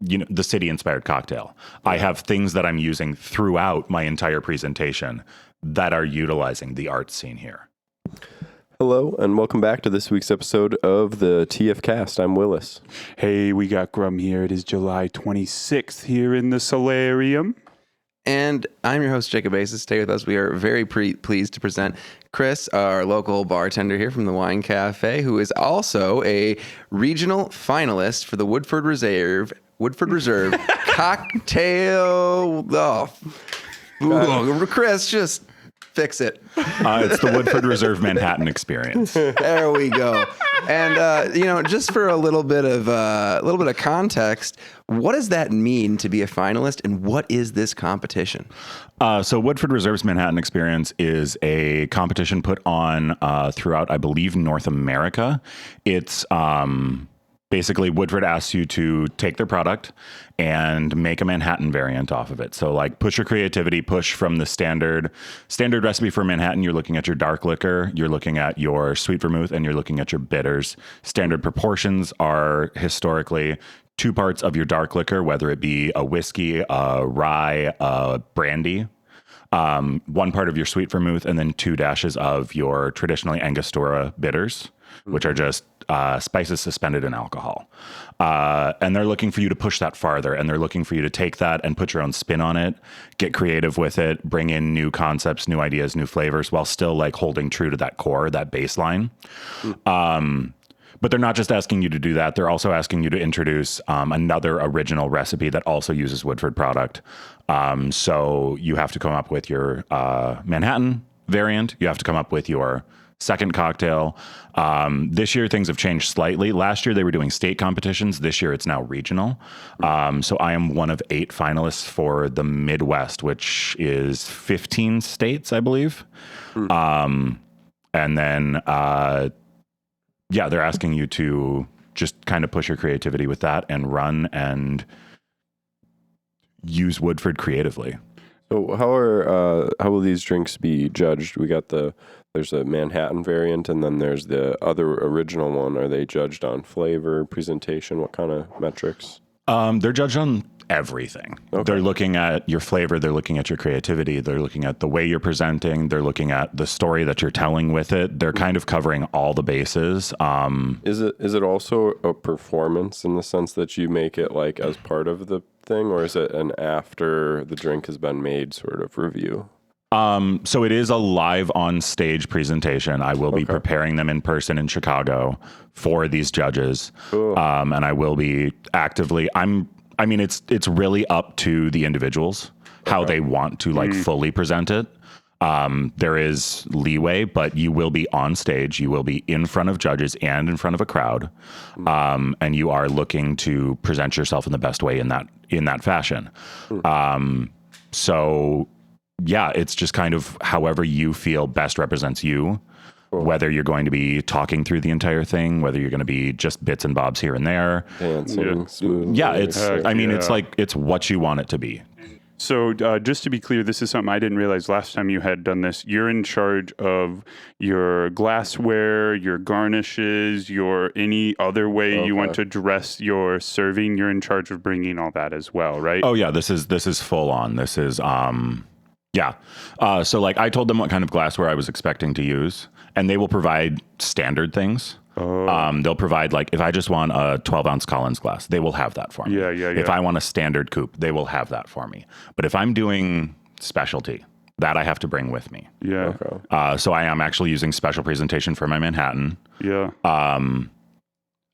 the city-inspired cocktail. I have things that I'm using throughout my entire presentation that are utilizing the art scene here. Hello, and welcome back to this week's episode of the TF Cast. I'm Willis. Hey, we got Grum here. It is July 26th here in the solarium. And I'm your host, Jacob Aces. Stay with us. We are very pleased to present Chris, our local bartender here from the Wine Cafe, who is also a regional finalist for the Woodford Reserve Cocktail. Chris, just fix it. It's the Woodford Reserve Manhattan Experience. There we go. And just for a little bit of context, what does that mean to be a finalist, and what is this competition? So Woodford Reserve's Manhattan Experience is a competition put on throughout, I believe, North America. It's basically Woodford asks you to take their product and make a Manhattan variant off of it. So like push your creativity, push from the standard recipe for Manhattan. You're looking at your dark liquor, you're looking at your sweet vermouth, and you're looking at your bitters. Standard proportions are historically 2 parts of your dark liquor, whether it be a whiskey, a rye, a brandy, 1 part of your sweet vermouth, and then 2 dashes of your traditionally Angostura bitters, which are just spices suspended in alcohol. And they're looking for you to push that farther, and they're looking for you to take that and put your own spin on it, get creative with it, bring in new concepts, new ideas, new flavors, while still like holding true to that core, that baseline. But they're not just asking you to do that. They're also asking you to introduce another original recipe that also uses Woodford product. So you have to come up with your Manhattan variant. You have to come up with your second cocktail. This year, things have changed slightly. Last year, they were doing state competitions. This year, it's now regional. So I am one of 8 finalists for the Midwest, which is 15 states, I believe. And then, they're asking you to just kind of push your creativity with that and run and use Woodford creatively. So how will these drinks be judged? There's a Manhattan variant, and then there's the other original one. Are they judged on flavor, presentation? What kind of metrics? They're judged on everything. Okay. They're looking at your flavor. They're looking at your creativity. They're looking at the way you're presenting. They're looking at the story that you're telling with it. They're kind of covering all the bases. Is it also a performance in the sense that you make it like as part of the thing, or is it an after the drink has been made sort of review? So it is a live on stage presentation. I will be preparing them in person in Chicago for these judges. Cool. And I will be actively, it's really up to the individuals, how they want to like fully present it. There is leeway, but you will be on stage. You will be in front of judges and in front of a crowd. And you are looking to present yourself in the best way in that fashion. So yeah, it's just kind of however you feel best represents you, whether you're going to be talking through the entire thing, whether you're going to be just bits and bobs here and there. Dancing smooth. Yeah, it's what you want it to be. So just to be clear, this is something I didn't realize last time you had done this. You're in charge of your glassware, your garnishes, your any other way you want to dress your serving. You're in charge of bringing all that as well, right? Oh yeah, this is full on. This is so like I told them what kind of glassware I was expecting to use, and they will provide standard things. They'll provide, like, if I just want a 12-ounce Collins glass, they will have that for me. Yeah. If I want a standard coupe, they will have that for me. But if I'm doing specialty, that I have to bring with me. Yeah. Okay. So I am actually using special presentation for my Manhattan. Yeah.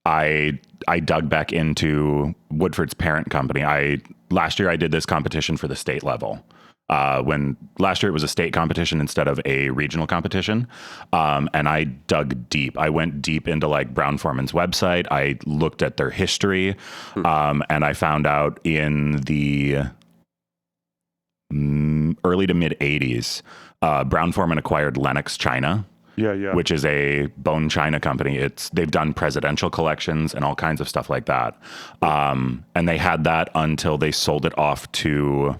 I dug back into Woodford's parent company. Last year I did this competition for the state level. When last year it was a state competition instead of a regional competition. And I dug deep. I went deep into like Brown-Forman's website. I looked at their history. And I found out in the early to mid 80s, Brown-Forman acquired Lenox China. Yeah. Which is a bone china company. They've done presidential collections and all kinds of stuff like that. And they had that until they sold it off to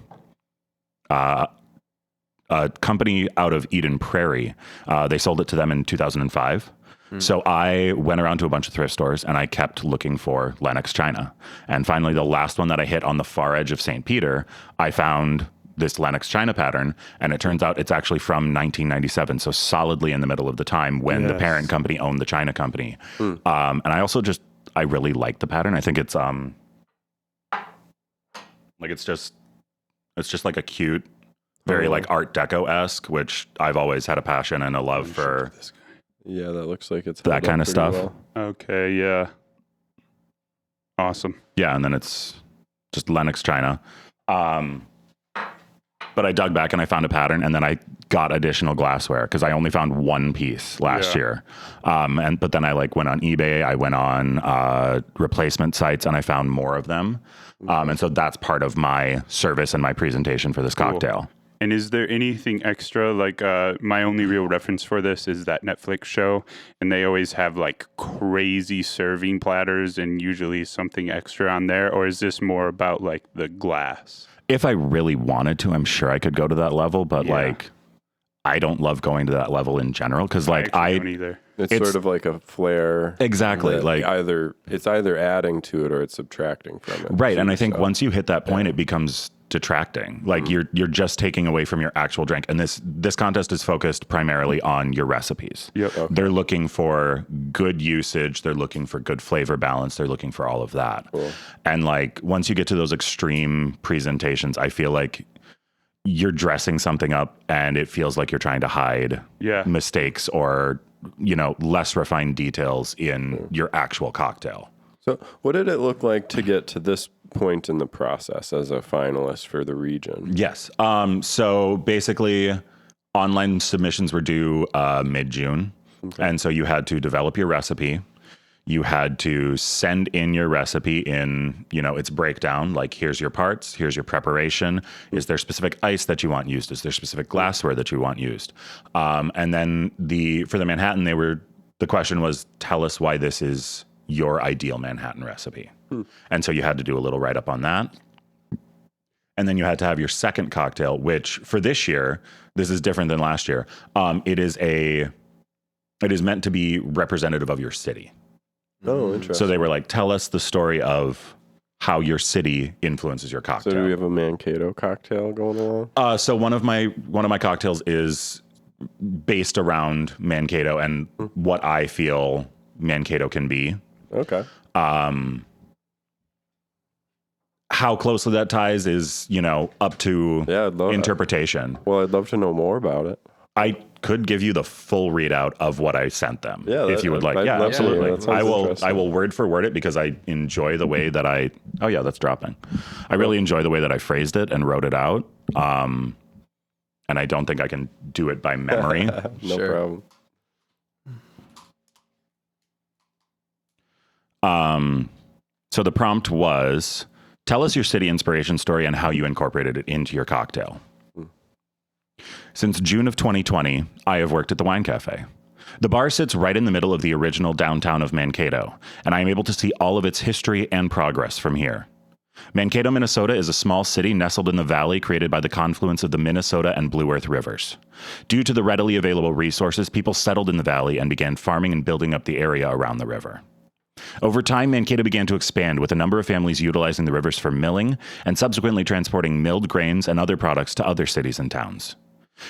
a company out of Eden Prairie. They sold it to them in 2005. So I went around to a bunch of thrift stores and I kept looking for Lenox China. And finally, the last one that I hit on the far edge of St. Peter, I found this Lenox China pattern. And it turns out it's actually from 1997. So solidly in the middle of the time when the parent company owned the China company. And I also I really like the pattern. I think it's it's just like a cute, very like Art Deco-esque, which I've always had a passion and a love for. Yeah, that looks like it's That kind of stuff. Well. Okay, yeah. Awesome. Yeah, and then it's just Lenox China. But I dug back and I found a pattern, and then I got additional glassware because I only found one piece last year. But then I went on eBay, I went on replacement sites, and I found more of them. And so that's part of my service and my presentation for this cocktail. And is there anything extra? Like my only real reference for this is that Netflix show, and they always have like crazy serving platters and usually something extra on there. Or is this more about like the glass? If I really wanted to, I'm sure I could go to that level, but I don't love going to that level in general because I don't either. It's sort of like a flare. Exactly. Like it's either adding to it or it's subtracting from it. Right. And I think once you hit that point, it becomes detracting. Like you're just taking away from your actual drink. And this contest is focused primarily on your recipes. Yep. Okay. They're looking for good usage. They're looking for good flavor balance. They're looking for all of that. Cool. And like once you get to those extreme presentations, I feel like you're dressing something up and it feels like you're trying to hide mistakes or, less refined details in your actual cocktail. So what did it look like to get to this point in the process as a finalist for the region? Yes. So basically, online submissions were due mid-June. Okay. And so you had to develop your recipe. You had to send in your recipe in, its breakdown, like here's your parts, here's your preparation. Is there specific ice that you want used? Is there specific glassware that you want used? And then for the Manhattan, the question was, tell us why this is your ideal Manhattan recipe. And so you had to do a little write-up on that. And then you had to have your second cocktail, which for this year, this is different than last year. It is meant to be representative of your city. Oh, interesting. So they were like, tell us the story of how your city influences your cocktail. So do we have a Mankato cocktail going along? So one of my cocktails is based around Mankato and what I feel Mankato can be. Okay. How closely that ties is, up to interpretation. Well, I'd love to know more about it. I could give you the full readout of what I sent them if you would like. Yeah, absolutely. I will word for word it because I enjoy the way that that's dropping. I really enjoy the way that I phrased it and wrote it out. And I don't think I can do it by memory. No problem. So the prompt was, tell us your city inspiration story and how you incorporated it into your cocktail. Since June of 2020, I have worked at the Wine Cafe. The bar sits right in the middle of the original downtown of Mankato, and I am able to see all of its history and progress from here. Mankato, Minnesota is a small city nestled in the valley created by the confluence of the Minnesota and Blue Earth rivers. Due to the readily available resources, people settled in the valley and began farming and building up the area around the river. Over time, Mankato began to expand, with a number of families utilizing the rivers for milling and subsequently transporting milled grains and other products to other cities and towns.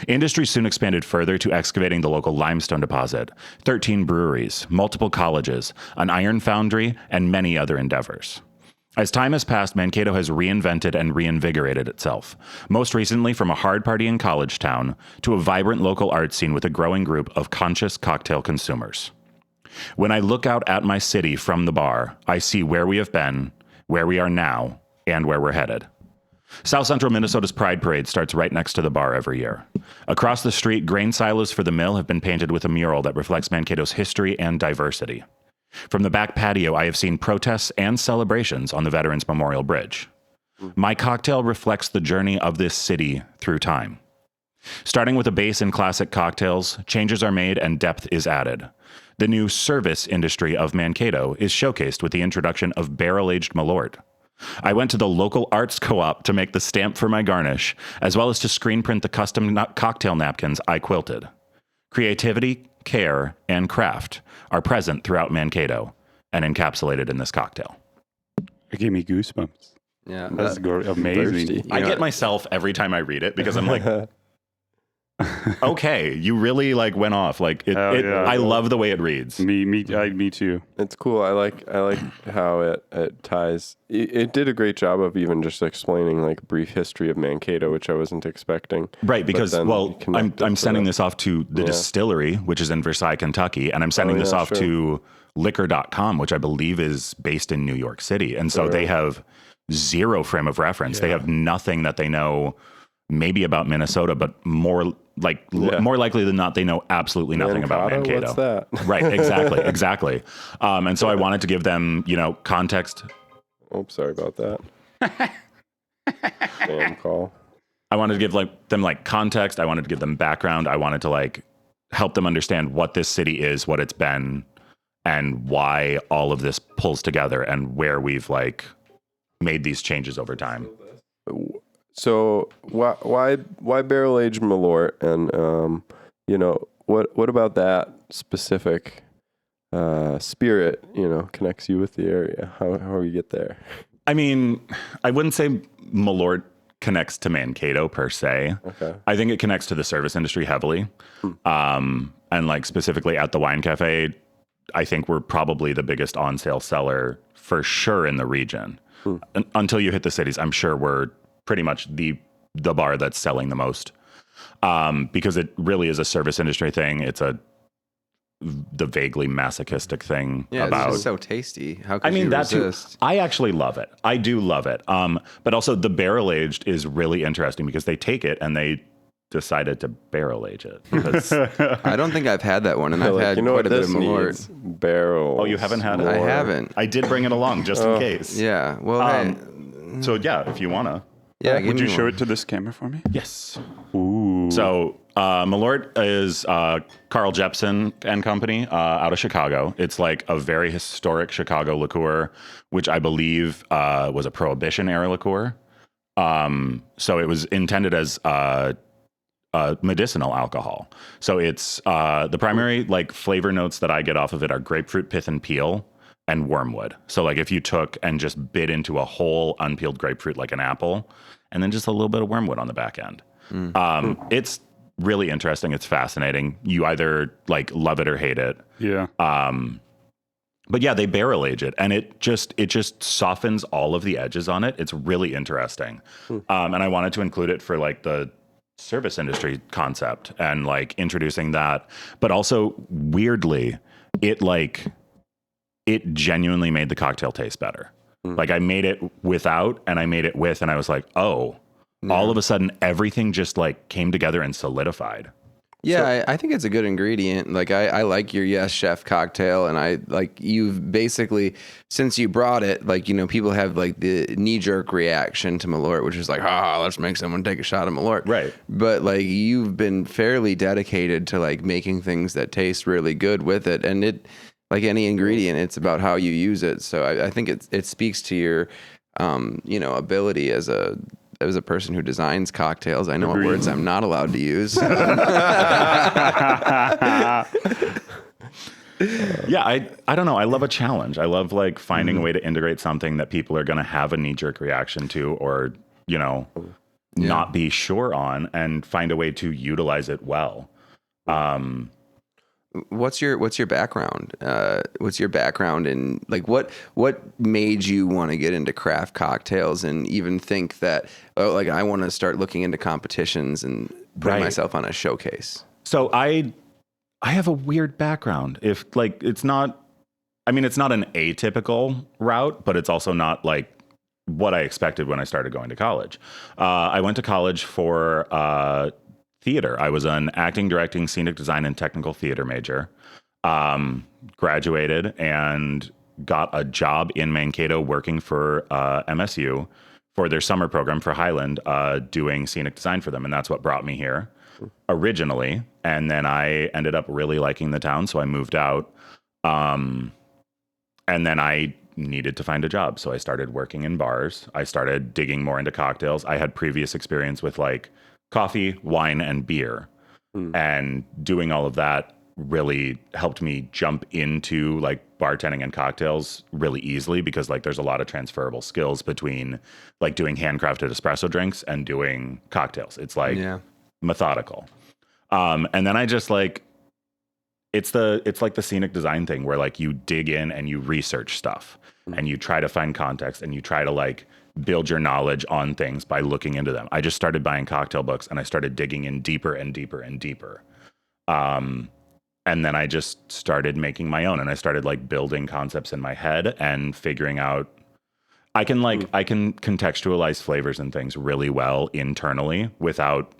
Industry soon expanded further to excavating the local limestone deposit, 13 breweries, multiple colleges, an iron foundry, and many other endeavors. As time has passed, Mankato has reinvented and reinvigorated itself, most recently from a hard-partying college town to a vibrant local art scene with a growing group of conscious cocktail consumers. When I look out at my city from the bar, I see where we have been, where we are now, and where we're headed. South Central Minnesota's Pride Parade starts right next to the bar every year. Across the street, grain silos for the mill have been painted with a mural that reflects Mankato's history and diversity. From the back patio, I have seen protests and celebrations on the Veterans Memorial Bridge. My cocktail reflects the journey of this city through time. Starting with a base in classic cocktails, changes are made and depth is added. The new service industry of Mankato is showcased with the introduction of barrel-aged Malort. I went to the local arts co-op to make the stamp for my garnish, as well as to screen print the custom cocktail napkins I quilted. Creativity care, and craft are present throughout Mankato and encapsulated in this cocktail. It gave me goosebumps. Yeah, That's amazing. thirsty. I get myself every time I read it because I'm like, okay, you really like went off. Like Yeah. I love the way it reads. Me too. It's cool. I like how it ties. It did a great job of even just explaining like a brief history of Mankato, which I wasn't expecting. Right, because I'm sending this off to the distillery, which is in Versailles, Kentucky, and I'm sending this off to liquor.com, which I believe is based in New York City. And so they have zero frame of reference. They have nothing that they know maybe about Minnesota, but more likely than not, they know absolutely nothing about Mankato. What's that? Right, exactly. And so I wanted to give them, context. Oh, sorry about that. Spam call. I wanted to give them context. I wanted to give them background. I wanted to help them understand what this city is, what it's been, and why all of this pulls together, and where we've made these changes over time. So why barrel aged Malort, and what about that specific spirit connects you with the area? How you get there? I mean, I wouldn't say Malort connects to Mankato per se. Okay. I think it connects to the service industry heavily, and specifically at the Wine Cafe, I think we're probably the biggest on sale seller for sure in the region. Until you hit the cities, I'm sure we're pretty much the bar that's selling the most, because it really is a service industry thing. It's the vaguely masochistic thing about. It's just so tasty. How could I mean, you that too. resist? I actually love it. I do love it. But also the barrel aged is really interesting because they take it and they decided to barrel age it. Because, I don't think I've had that one, and I've had quite a bit of Malort. Barrel. oh, you haven't had it? I haven't. I did bring it along just in case. Yeah. Well, hey. So yeah, if you wanna. Yeah. Would you show it to this camera for me? Yes. Ooh. So Malort is Carl Jepsen and Company out of Chicago. It's a very historic Chicago liqueur, which I believe was a Prohibition era liqueur. So it was intended as medicinal alcohol. So it's the primary flavor notes that I get off of it are grapefruit pith and peel and wormwood. So if you took and just bit into a whole unpeeled grapefruit like an apple, and then just a little bit of wormwood on the back end. It's really interesting. It's fascinating. You either love it or hate it. Yeah. But yeah, they barrel age it, and it just softens all of the edges on it. It's really interesting. And I wanted to include it for the service industry concept and introducing that. But also weirdly, it genuinely made the cocktail taste better. I made it without and I made it with, and I was like, oh, all of a sudden everything just came together and solidified. Yeah, I think it's a good ingredient. I like your Yes Chef cocktail, and you've basically, since you brought it, people have the knee-jerk reaction to Malort, which is let's make someone take a shot of Malort. Right. But you've been fairly dedicated to making things that taste really good with it, and it, like any ingredient, it's about how you use it. So I think it speaks to your, ability as a person who designs cocktails. I know what words I'm not allowed to use. Yeah, I don't know. I love a challenge. I love finding a way to integrate something that people are going to have a knee-jerk reaction to, or not be sure on, and find a way to utilize it well. What's your background? What's your background in what made you want to get into craft cocktails and even think that I want to start looking into competitions and putting myself on a showcase? So I have a weird background. If it's not an atypical route, but it's also not what I expected when I started going to college. I went to college for theater. I was an acting, directing, scenic design, and technical theater major. Graduated and got a job in Mankato working for MSU for their summer program for Highland, doing scenic design for them. And that's what brought me here originally. And then I ended up really liking the town, so I moved out. And then I needed to find a job. So I started working in bars. I started digging more into cocktails. I had previous experience with coffee, wine, and beer. And doing all of that really helped me jump into like bartending and cocktails really easily, because like there's a lot of transferable skills between like doing handcrafted espresso drinks and doing cocktails. It's like methodical. And then I just like, it's like the scenic design thing where like you dig in and you research stuff and you try to find context and you try to like build your knowledge on things by looking into them. I just started buying cocktail books and I started digging in deeper and deeper and deeper. And then I just started making my own, and I started like building concepts in my head and figuring out I can contextualize flavors and things really well internally without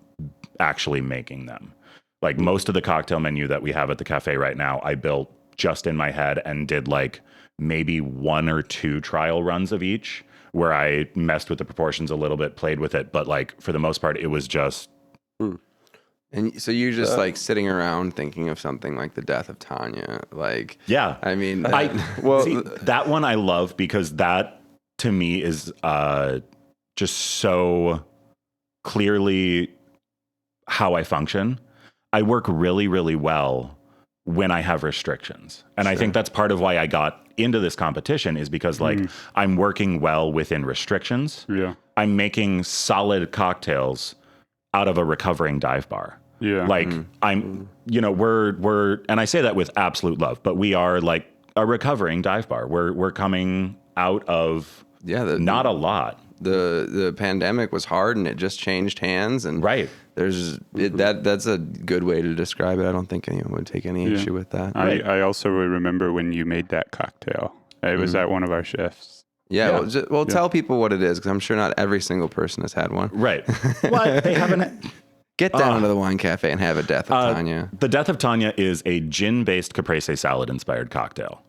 actually making them. Like most of the cocktail menu that we have at the cafe right now, I built just in my head and did like maybe 1 or 2 trial runs of each where I messed with the proportions a little bit, played with it. But like for the most part, it was just. And so you're just like sitting around thinking of something like the death of Tanya. Like, yeah, I mean, see, that one I love because that to me is just so clearly how I function. I work really, really well when I have restrictions. And I think that's part of why I got into this competition is because like I'm working well within restrictions. Yeah. I'm making solid cocktails out of a recovering dive bar. Yeah. Like I'm, we're, and I say that with absolute love, but we are like a recovering dive bar. We're coming out of not a lot. The pandemic was hard and it just changed hands, and that's a good way to describe it. I don't think anyone would take any issue with that. I also remember when you made that cocktail. It was at one of our chefs. Yeah. Well, tell people what it is, because I'm sure not every single person has had one. Right. What? They haven't. Get down to the wine cafe and have a Death of Tanya. The Death of Tanya is a gin-based caprese salad-inspired cocktail.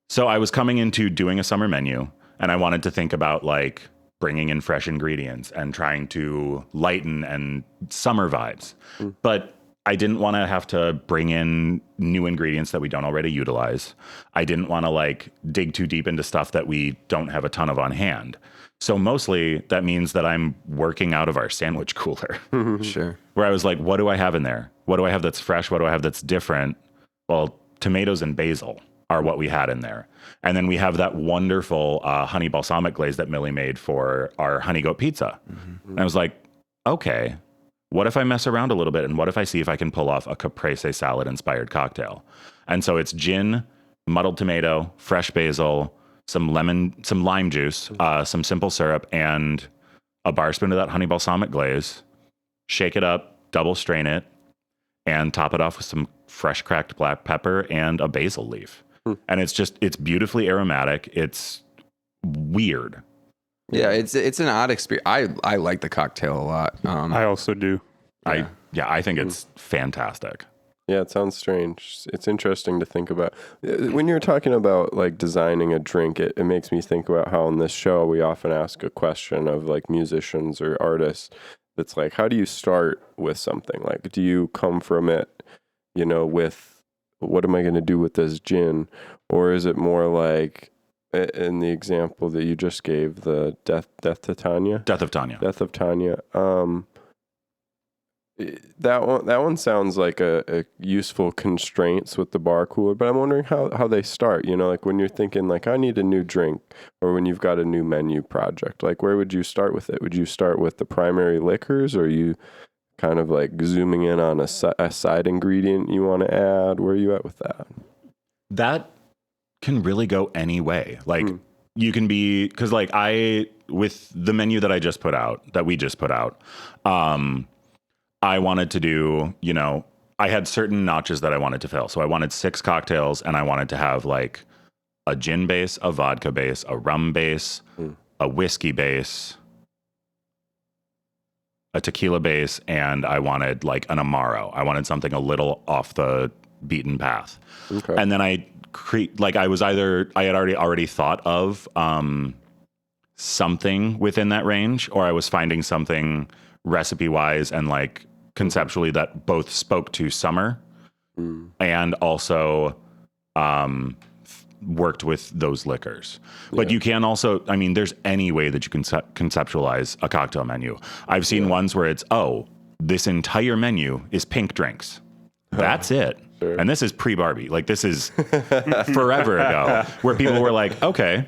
So I was coming into doing a summer menu, and I wanted to think about like bringing in fresh ingredients and trying to lighten and summer vibes. But I didn't want to have to bring in new ingredients that we don't already utilize. I didn't want to like dig too deep into stuff that we don't have a ton of on hand. So mostly that means that I'm working out of our sandwich cooler. Sure. Where I was like, what do I have in there? What do I have that's fresh? What do I have that's different? Well, tomatoes and basil are what we had in there. And then we have that wonderful honey balsamic glaze that Millie made for our honey goat pizza. And I was like, okay, what if I mess around a little bit? And what if I see if I can pull off a caprese salad inspired cocktail? And so it's gin, muddled tomato, fresh basil, some lime juice, some simple syrup, and a bar spoon of that honey balsamic glaze. Shake it up, double strain it, and top it off with some fresh cracked black pepper and a basil leaf. And it's beautifully aromatic. It's weird. Yeah, it's an odd experience. I like the cocktail a lot. I also do. I think it's fantastic. Yeah, it sounds strange. It's interesting to think about. When you're talking about like designing a drink, it makes me think about how on this show we often ask a question of like musicians or artists that's like, how do you start with something? Like, do you come from it, with what am I going to do with this gin? Or is it more like in the example that you just gave, the Death to Tanya? Death of Tanya. Death of Tanya. That one sounds like a useful constraints with the bar cooler, but I'm wondering how they start, like when you're thinking like I need a new drink, or when you've got a new menu project, like where would you start with it? Would you start with the primary liquors, or are you kind of like zooming in on a side ingredient you want to add? Where are you at with that? That can really go any way. Like you can be, because like with the menu that we just put out, I wanted to do, I had certain notches that I wanted to fill. So I wanted 6 cocktails, and I wanted to have like a gin base, a vodka base, a rum base, a whiskey base, a tequila base, and I wanted like an Amaro. I wanted something a little off the beaten path. Okay. And then I had already thought of something within that range, or I was finding something recipe wise and like conceptually that both spoke to summer and also worked with those liquors. But you can also, there's any way that you can conceptualize a cocktail menu. I've seen ones where it's, this entire menu is pink drinks. That's it. Sure. And this is pre-Barbie. Like, this is forever ago, where people were like, okay,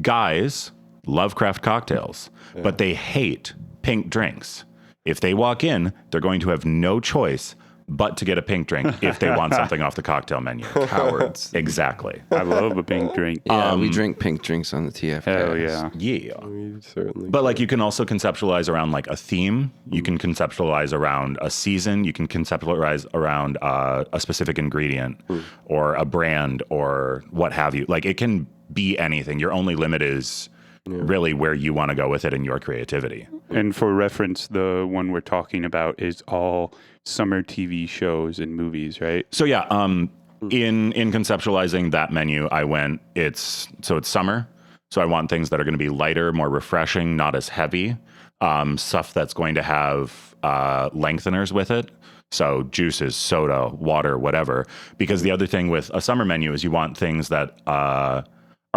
guys love craft cocktails, but they hate pink drinks. If they walk in, they're going to have no choice but to get a pink drink if they want something off the cocktail menu. Cowards. Exactly. I love a pink drink. Yeah, we drink pink drinks on the TF. Hell yeah. Yeah. We certainly. But like, you can also conceptualize around like a theme. You can conceptualize around a season. You can conceptualize around a specific ingredient or a brand or what have you. Like, it can be anything. Your only limit is really where you want to go with it and your creativity. And for reference, the one we're talking about is all summer TV shows and movies, right? So yeah, in conceptualizing that menu, I went, it's summer. So I want things that are going to be lighter, more refreshing, not as heavy. Stuff that's going to have lengtheners with it. So juices, soda, water, whatever. Because the other thing with a summer menu is you want things that are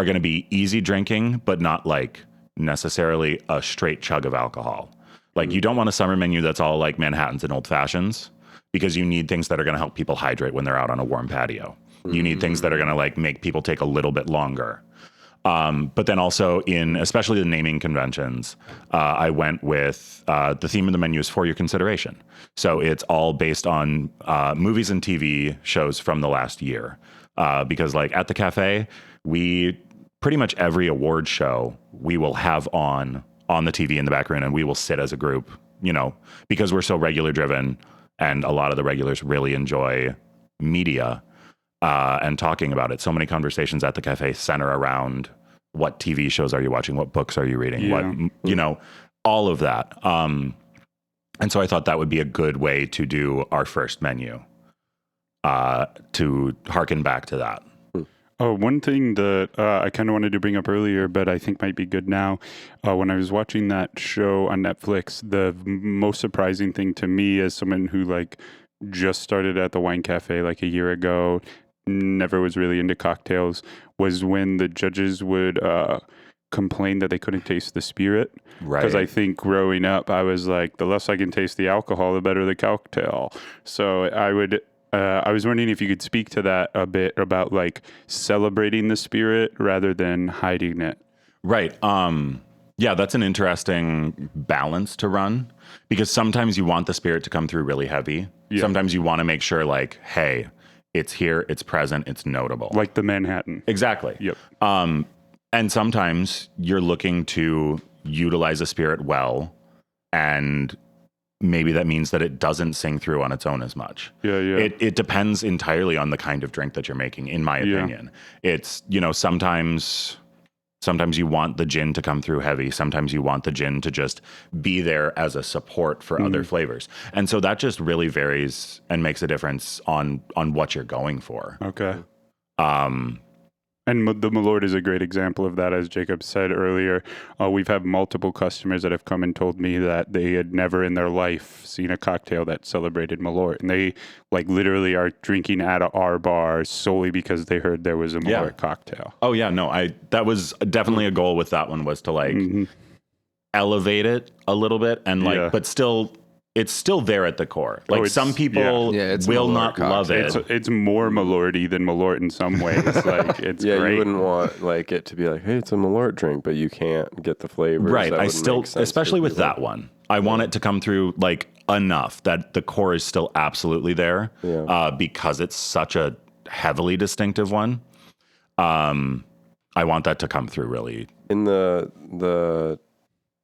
going to be easy drinking, but not like necessarily a straight chug of alcohol. Like, you don't want a summer menu that's all like Manhattans and old fashions, because you need things that are going to help people hydrate when they're out on a warm patio. You need things that are going to like make people take a little bit longer. But then also especially the naming conventions, I went with the theme of the menu is for your consideration. So it's all based on movies and TV shows from the last year. Because like at the cafe, we pretty much every award show we will have on the TV in the background, and we will sit as a group, because we're so regular driven, and a lot of the regulars really enjoy media and talking about it. So many conversations at the cafe center around what TV shows are you watching, what books are you reading, what, all of that. And so I thought that would be a good way to do our first menu, to harken back to that. Oh, one thing that I kind of wanted to bring up earlier, but I think might be good now. When I was watching that show on Netflix, the most surprising thing to me as someone who like just started at the wine cafe like a year ago, never was really into cocktails, was when the judges would complain that they couldn't taste the spirit. Right. Because I think growing up, I was like, the less I can taste the alcohol, the better the cocktail. So I was wondering if you could speak to that a bit about like celebrating the spirit rather than hiding it. Right. Yeah, that's an interesting balance to run, because sometimes you want the spirit to come through really heavy. Yeah. Sometimes you want to make sure like, hey, it's here, it's present, it's notable. Like the Manhattan. Exactly. Yep. And sometimes you're looking to utilize a spirit well, and maybe that means that it doesn't sing through on its own as much. Yeah. It depends entirely on the kind of drink that you're making, in my opinion. It's, sometimes you want the gin to come through heavy. Sometimes you want the gin to just be there as a support for other flavors. And so that just really varies and makes a difference on what you're going for. Okay. And the Malort is a great example of that. As Jacob said earlier, we've had multiple customers that have come and told me that they had never in their life seen a cocktail that celebrated Malort. And they like literally are drinking at our bar solely because they heard there was a Malort cocktail. Oh yeah, no, that was definitely a goal with that one, was to like elevate it a little bit and like, but still, it's still there at the core. Like some people will not love it. It's more Malorty than Malort in some ways. Like it's great. You wouldn't want like it to be like, hey, it's a Malort drink, but you can't get the flavors. Right. I still, especially with that one, I want it to come through like enough that the core is still absolutely there, because it's such a heavily distinctive one. I want that to come through really. In the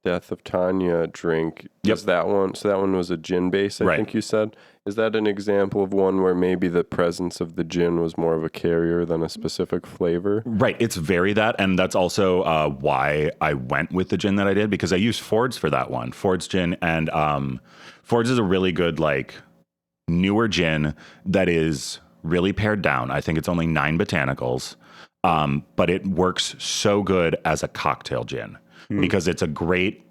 Death of Tanya drink, is that one? So that one was a gin base, I think you said. Is that an example of one where maybe the presence of the gin was more of a carrier than a specific flavor? Right. It's very that. And that's also why I went with the gin that I did, because I used Ford's for that one. Ford's gin. And Ford's is a really good, like, newer gin that is really pared down. I think it's only 9 botanicals, but it works so good as a cocktail gin. Because it's a great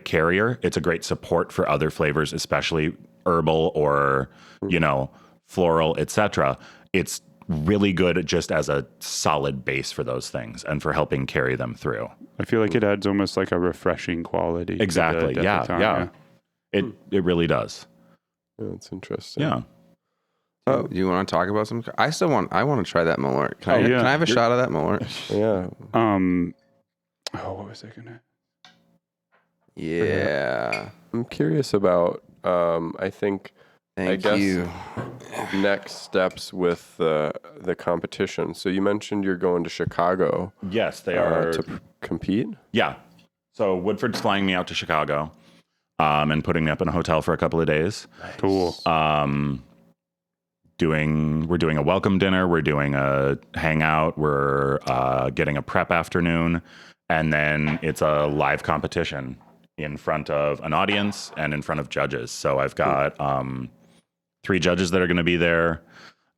carrier. It's a great support for other flavors, especially herbal or, floral, etc. It's really good just as a solid base for those things and for helping carry them through. I feel like it adds almost like a refreshing quality. Exactly. Yeah. It really does. Yeah, that's interesting. Yeah. Do you want to talk about some? I want to try that Malort. Can I yeah. have a shot of that Malort? Yeah. What was I gonna? Yeah. I'm curious about, I think, Thank you. next steps with the competition. So you mentioned you're going to Chicago Yes, they are. to compete. Yeah. So Woodford's flying me out to Chicago and putting me up in a hotel for a couple of days. Cool. We're doing a welcome dinner. We're doing a hangout. We're getting a prep afternoon. And then it's a live competition in front of an audience and in front of judges. So I've got 3 judges that are going to be there.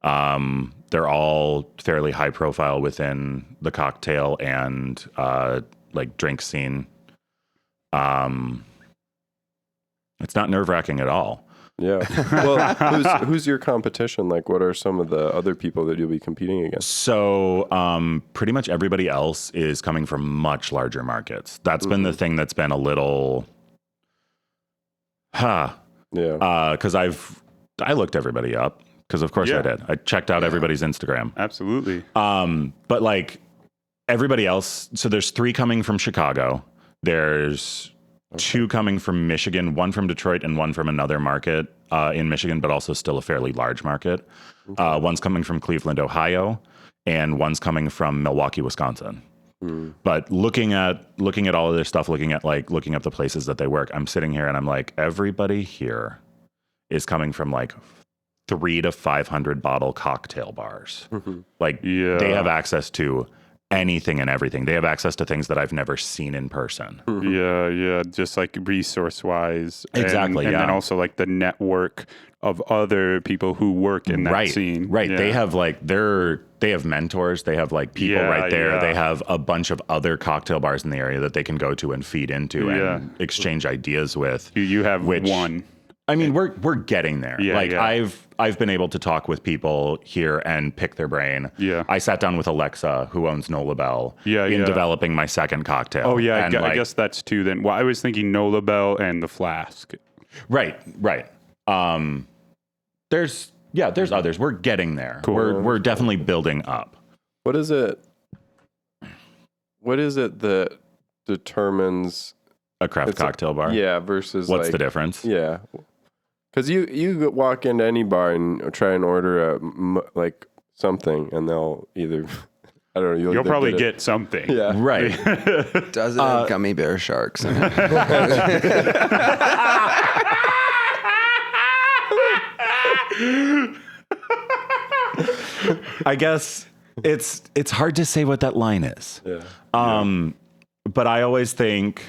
They're all fairly high profile within the cocktail and like drink scene. It's not nerve-wracking at all. Yeah. Well, who's your competition? Like, what are some of the other people that you'll be competing against? So pretty much everybody else is coming from much larger markets. That's been the thing that's been a little, Yeah. because I looked everybody up because of course I did. I checked out everybody's Instagram. Absolutely. But like everybody else, so there's 3 coming from Chicago. There's 2 coming from Michigan, 1 from Detroit and 1 from another market in Michigan, but also still a fairly large market. One's coming from Cleveland, Ohio, and one's coming from Milwaukee, Wisconsin. But looking at all of this stuff, looking up the places that they work, I'm sitting here and I'm like, everybody here is coming from like 300 to 500 bottle cocktail bars. Like they have access to anything and everything. They have access to things that I've never seen in person. Yeah. Just like resource wise. Exactly. And then also like the network of other people who work in that scene. Right. Yeah. They have like they have mentors. They have like people right there. Yeah. They have a bunch of other cocktail bars in the area that they can go to and feed into and exchange ideas with. You have one. I mean, we're getting there. I've been able to talk with people here and pick their brain. Yeah. I sat down with Alexa, who owns Nola Bell, in developing my second cocktail. Oh yeah, I guess that's 2 then. Well, I was thinking Nola Bell and the Flask. Right. There's others. We're getting there. Cool. We're definitely building up. What is it that determines A craft cocktail bar. Yeah, versus What's the difference? Yeah. Because you walk into any bar and try and order like something, and they'll either I don't know. You'll probably get something. Yeah. Right. Does it have gummy bear sharks in it? I guess it's hard to say what that line is. Yeah. But I always think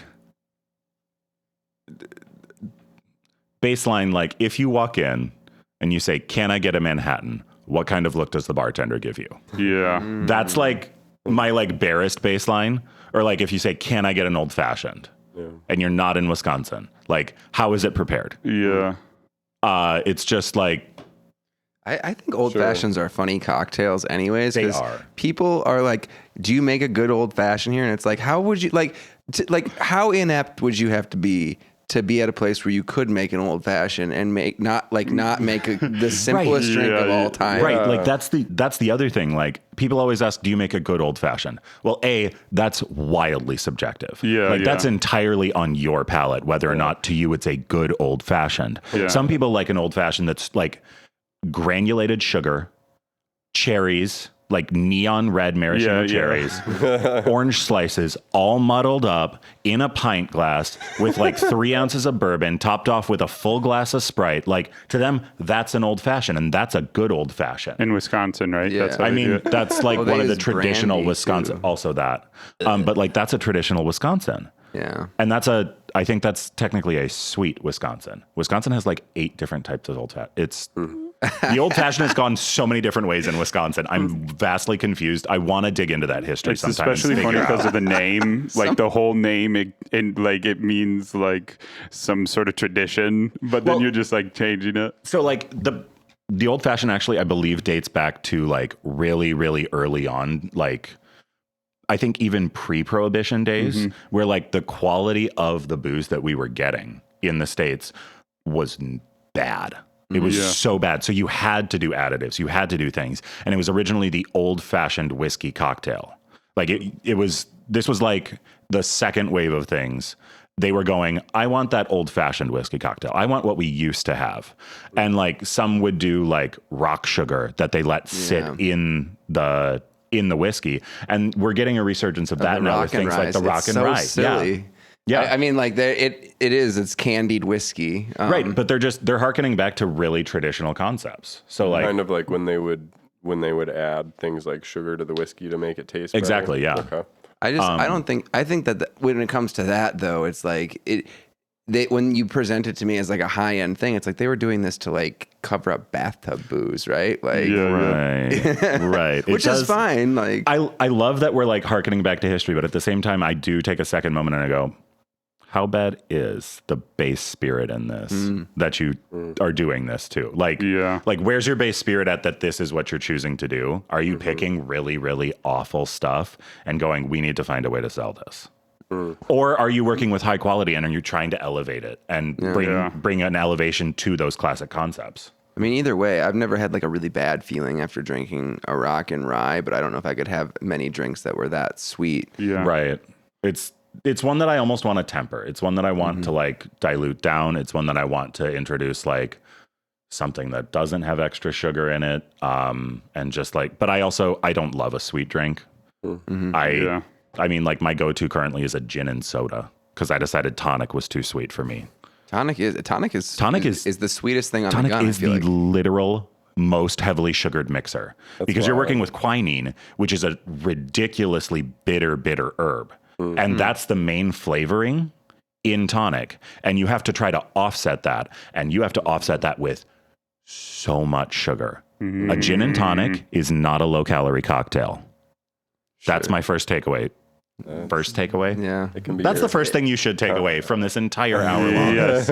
baseline, like if you walk in and you say, "Can I get a Manhattan?" What kind of look does the bartender give you? Yeah. That's like my like barest baseline. Or like if you say, "Can I get an old fashioned?" And you're not in Wisconsin, like how is it prepared? Yeah. It's just like I think old fashions are funny cocktails anyways. They are. People are like, do you make a good old fashioned here? And it's like, how would you how inept would you have to be at a place where you could make an old fashioned and not make the simplest drink of all time? Right. Like that's the other thing. Like people always ask, do you make a good old fashioned? Well, that's wildly subjective. Yeah. Like that's entirely on your palate, whether or not to you it's a good old fashioned. Yeah. Some people like an old fashioned that's like granulated sugar, cherries, like neon red maraschino cherries, orange slices, all muddled up in a pint glass with like 3 ounces of bourbon, topped off with a full glass of Sprite. Like to them, that's an old fashioned, and that's a good old fashioned. In Wisconsin, right? Yeah. That's how they do it. That's like one of the traditional Wisconsin. Too. Also that, but like that's a traditional Wisconsin. Yeah. And I think that's technically a sweet Wisconsin. Wisconsin has like 8 different types of old fashioned. The old fashioned has gone so many different ways in Wisconsin. I'm vastly confused. I want to dig into that history It's sometime. especially funny because of the name, like the whole name, it means like some sort of tradition, but then you're just like changing it. So like the old fashioned actually, I believe, dates back to like really, really early on, like I think even pre-prohibition days, where like the quality of the booze that we were getting in the States was bad. It was so bad. So you had to do additives. You had to do things. And it was originally the old-fashioned whiskey cocktail. Like this was like the second wave of things. They were going, I want that old-fashioned whiskey cocktail. I want what we used to have. And like some would do like rock sugar that they let sit in the whiskey. And we're getting a resurgence of that now with things like the rock and rye. Silly. Yeah. I mean, like it's candied whiskey. Right. But they're hearkening back to really traditional concepts. So like kind of like when they would add things like sugar to the whiskey to make it taste better. Exactly. Yeah. Okay. I think that when it comes to that though, it's like when you present it to me as like a high end thing, it's like they were doing this to like cover up bathtub booze, right? Like, right. Which is fine. Like, I love that we're like hearkening back to history, but at the same time, I do take a second moment and I go, how bad is the base spirit in this that you are doing this to? Like, like, where's your base spirit at that this is what you're choosing to do? Are you picking really, really awful stuff and going, we need to find a way to sell this? Or are you working with high quality and are you trying to elevate it and bring an elevation to those classic concepts? I mean, either way, I've never had like a really bad feeling after drinking a rock and rye, but I don't know if I could have many drinks that were that sweet. Yeah. Right. It's one that I almost want to temper. It's one that I want to like dilute down. It's one that I want to introduce like something that doesn't have extra sugar in it. And just like, but I don't love a sweet drink. I mean, like my go-to currently is a gin and soda because I decided tonic was too sweet for me. Tonic is the sweetest thing on the gun. Tonic is the literal most heavily sugared mixer because you're working with quinine, which is a ridiculously bitter herb. And that's the main flavoring in tonic. And you have to try to offset that. And you have to offset that with so much sugar. A gin and tonic is not a low-calorie cocktail. That's my first takeaway. Yeah. That's the first thing you should take away from this entire hour long. Yes.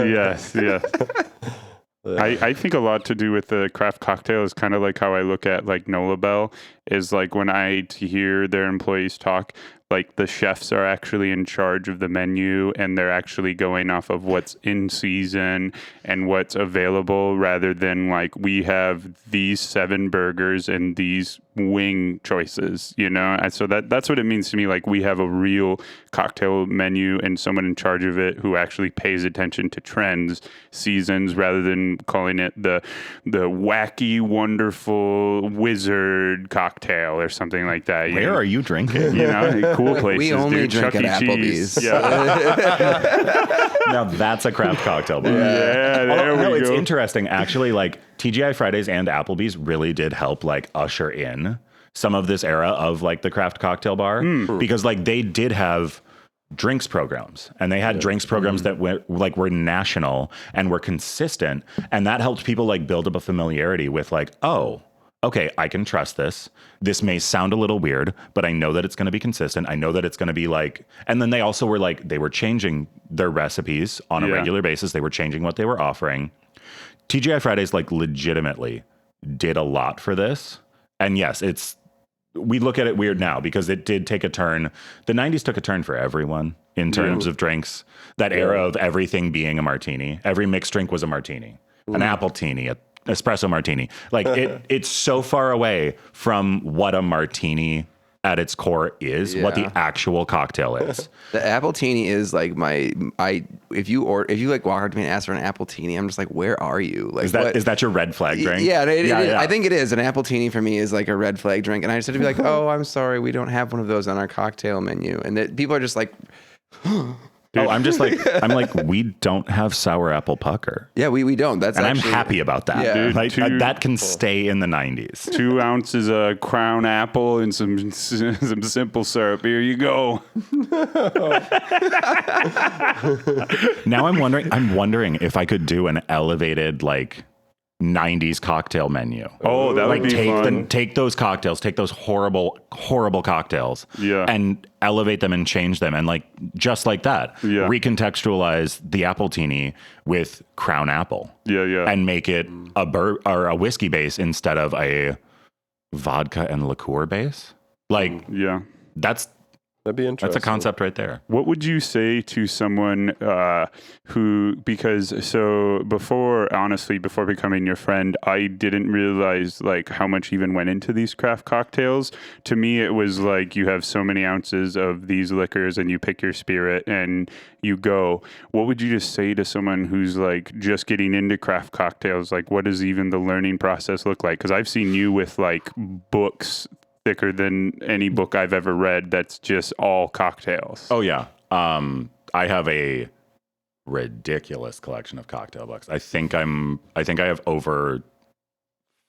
I think a lot to do with the craft cocktail is kind of like how I look at like Nola Bell is like when I hear their employees talk, like the chefs are actually in charge of the menu and they're actually going off of what's in season and what's available rather than like we have these 7 burgers and these wing choices, you know? And so that's what it means to me. Like we have a real cocktail menu and someone in charge of it who actually pays attention to trends, seasons, rather than calling it the wacky, wonderful wizard cocktail or something like that. Where are you drinking? You know, cool places. We only drink Chuck at E. Applebee's. Cheese. Yeah. Now that's a craft cocktail bar. Yeah, there we go. It's interesting. Actually, like TGI Fridays and Applebee's really did help like usher in some of this era of like the craft cocktail bar because like they did have drinks programs and they had drinks programs that were national and were consistent. And that helped people like build up a familiarity with like, oh, okay, I can trust this. This may sound a little weird, but I know that it's going to be consistent. I know that it's going to be like, and then they also were like, they were changing their recipes on a regular basis. They were changing what they were offering. TGI Fridays like legitimately did a lot for this. And yes, we look at it weird now because it did take a turn. The 90s took a turn for everyone in terms of drinks. That era of everything being a martini. Every mixed drink was a martini, an apple-tini, a espresso martini. Like it's so far away from what a martini at its core is, what the actual cocktail is. The appletini is like if you like walk up to me and ask for an appletini, I'm just like, where are you? Like, is that your red flag drink? Yeah, I think it is. An appletini for me is like a red flag drink. And I just had to be like, oh, I'm sorry, we don't have one of those on our cocktail menu. And that people are just like, Oh, I'm like, we don't have sour apple pucker. Yeah, we don't. I'm happy about that. Yeah. Dude, that can stay in the 90s. 2 ounces of Crown Apple and some simple syrup. Here you go. Now I'm wondering if I could do an elevated like 90s cocktail menu. Oh, that would be fun. Take those cocktails, take those horrible cocktails, and elevate them and change them, and like just like that, recontextualize the appletini with Crown Apple, and make it a whiskey base instead of a vodka and liqueur base. Like, That'd be interesting. That's a concept right there. What would you say to someone before becoming your friend, I didn't realize like how much even went into these craft cocktails. To me, it was like you have so many ounces of these liquors and you pick your spirit and you go. What would you just say to someone who's like just getting into craft cocktails? Like, what does even the learning process look like? Because I've seen you with like books thicker than any book I've ever read that's just all cocktails. Oh yeah. I have a ridiculous collection of cocktail books. I think I have over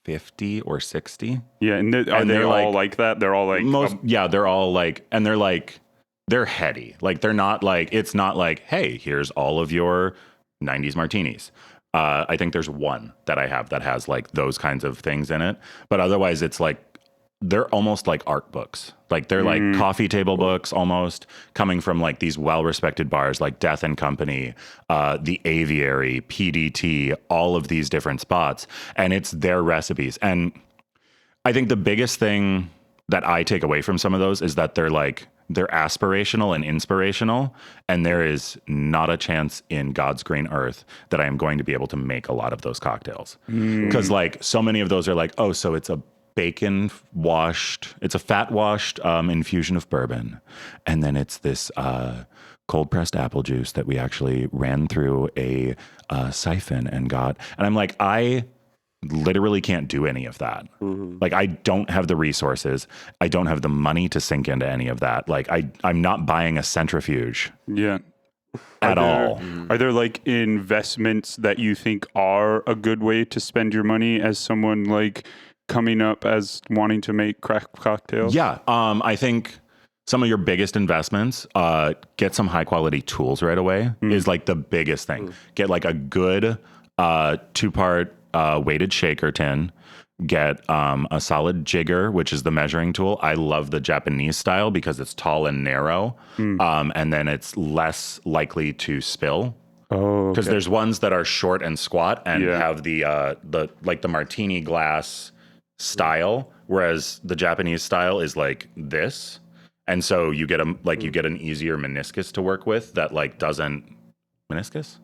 50 or 60. Yeah, and they're all like that? They're all like they're all like, and they're heady. Like they're not like, it's not like, hey, here's all of your 90s martinis. I think there's one that I have that has like those kinds of things in it, but otherwise it's like they're almost like art books. Like they're like coffee table books almost, coming from like these well-respected bars like Death and Company, the Aviary, PDT, all of these different spots. And it's their recipes. And I think the biggest thing that I take away from some of those is that they're aspirational and inspirational. And there is not a chance in God's green earth that I am going to be able to make a lot of those cocktails. Because like so many of those are like, oh, so it's a fat washed infusion of bourbon, and then it's this cold pressed apple juice that we actually ran through a siphon and got. And I'm like, I literally can't do any of that. Like I don't have the resources, I don't have the money to sink into any of that. Like I'm not buying a centrifuge. Yeah. At all. Are there like investments that you think are a good way to spend your money as someone like coming up as wanting to make craft cocktails? Yeah. I think some of your biggest investments, get some high quality tools right away is like the biggest thing. Get like a good 2-part weighted shaker tin. Get a solid jigger, which is the measuring tool. I love the Japanese style because it's tall and narrow, and then it's less likely to spill. Oh, because there's ones that are short and squat and have the martini glass style, whereas the Japanese style is like this, and so you get you get an easier meniscus to work with that like doesn't meniscus.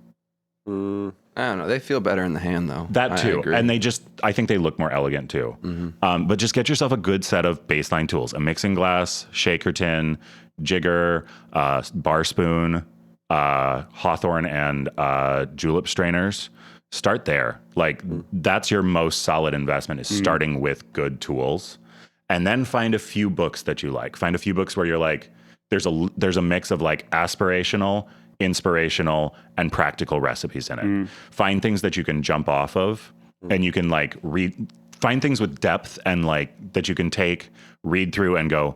I don't know. They feel better in the hand though. That too, and I think they look more elegant too. But just get yourself a good set of baseline tools: a mixing glass, shaker tin, jigger, bar spoon, hawthorn and julep strainers. Start there. Like that's your most solid investment, is starting with good tools, and then find a few books that you like. Find a few books where you're like, there's a mix of like aspirational, inspirational, and practical recipes in it. Find things that you can jump off of, and you can like find things with depth and like that you can read through and go,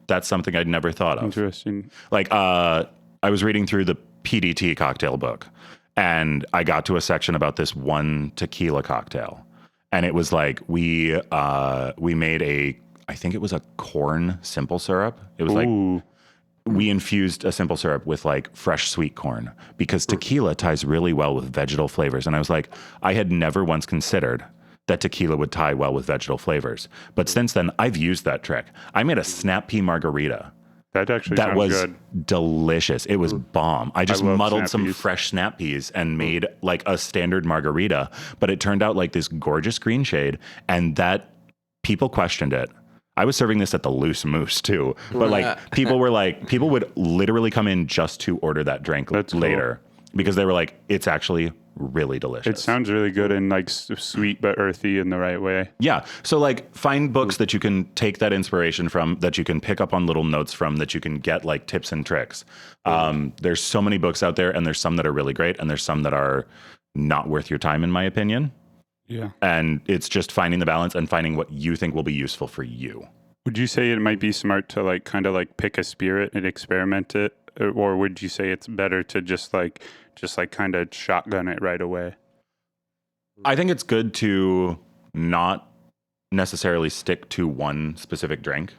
that's something I'd never thought of. Interesting. Like I was reading through the PDT cocktail book, and I got to a section about this one tequila cocktail, and it was like we made I think it was a corn simple syrup. It was like we infused a simple syrup with like fresh sweet corn because tequila ties really well with vegetal flavors. And I was like, I had never once considered that tequila would tie well with vegetal flavors. But since then, I've used that trick. I made a snap pea margarita. That was good. Delicious. It was bomb. I just muddled some fresh snap peas and made like a standard margarita, but it turned out like this gorgeous green shade, and that people questioned it. I was serving this at the Loose Moose too, but like people would literally come in just to order that drink later because they were like, it's actually really delicious. It sounds really good and like sweet but earthy in the right way. Yeah. So like find books that you can take that inspiration from, that you can pick up on little notes from, that you can get like tips and tricks. There's so many books out there, and there's some that are really great, and there's some that are not worth your time, in my opinion. Yeah. And it's just finding the balance and finding what you think will be useful for you. Would you say it might be smart to like kind of like pick a spirit and experiment it? Or would you say it's better to just like kind of shotgun it right away? I think it's good to not necessarily stick to one specific drink.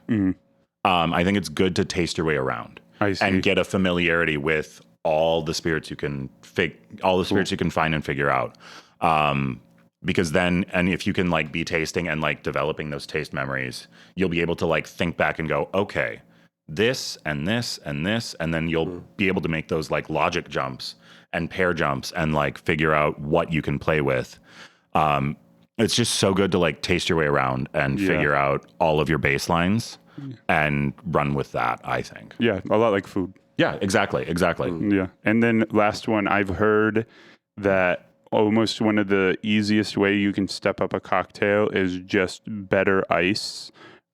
I think it's good to taste your way around and get a familiarity with all the spirits you can you can find and figure out. Because then, and if you can like be tasting and like developing those taste memories, you'll be able to like think back and go, okay, this and this and this, and then you'll be able to make those like logic jumps and pair jumps and like figure out what you can play with. It's just so good to like taste your way around and figure out all of your baselines and run with that, I think. Yeah, a lot like food. Yeah, exactly. Yeah. And then last one, I've heard that almost one of the easiest way you can step up a cocktail is just better ice.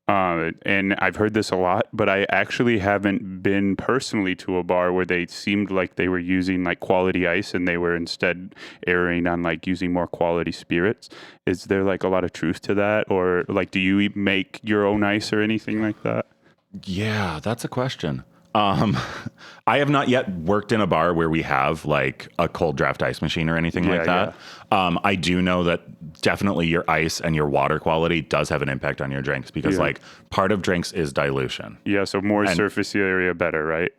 And I've heard this a lot, but I actually haven't been personally to a bar where they seemed like they were using like quality ice and they were instead erring on like using more quality spirits. Is there like a lot of truth to that? Or like, do you make your own ice or anything like that? Yeah, that's a question. I have not yet worked in a bar where we have like a cold draft ice machine or anything like that. I do know that definitely your ice and your water quality does have an impact on your drinks because like part of drinks is dilution. Yeah. So more surface area, better, right?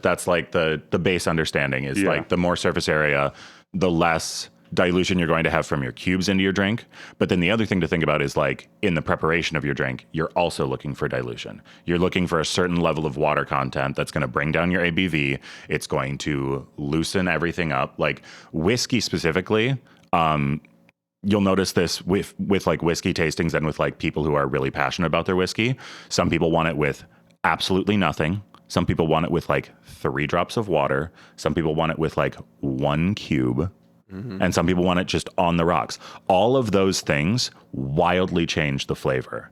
That's like the base understanding is like the more surface area, the less dilution you're going to have from your cubes into your drink. But then the other thing to think about is like in the preparation of your drink, you're also looking for dilution. You're looking for a certain level of water content that's going to bring down your ABV. It's going to loosen everything up. Like whiskey specifically, you'll notice this with like whiskey tastings and with like people who are really passionate about their whiskey. Some people want it with absolutely nothing. Some people want it with like 3 drops of water. Some people want it with like 1 cube. And some people want it just on the rocks. All of those things wildly change the flavor.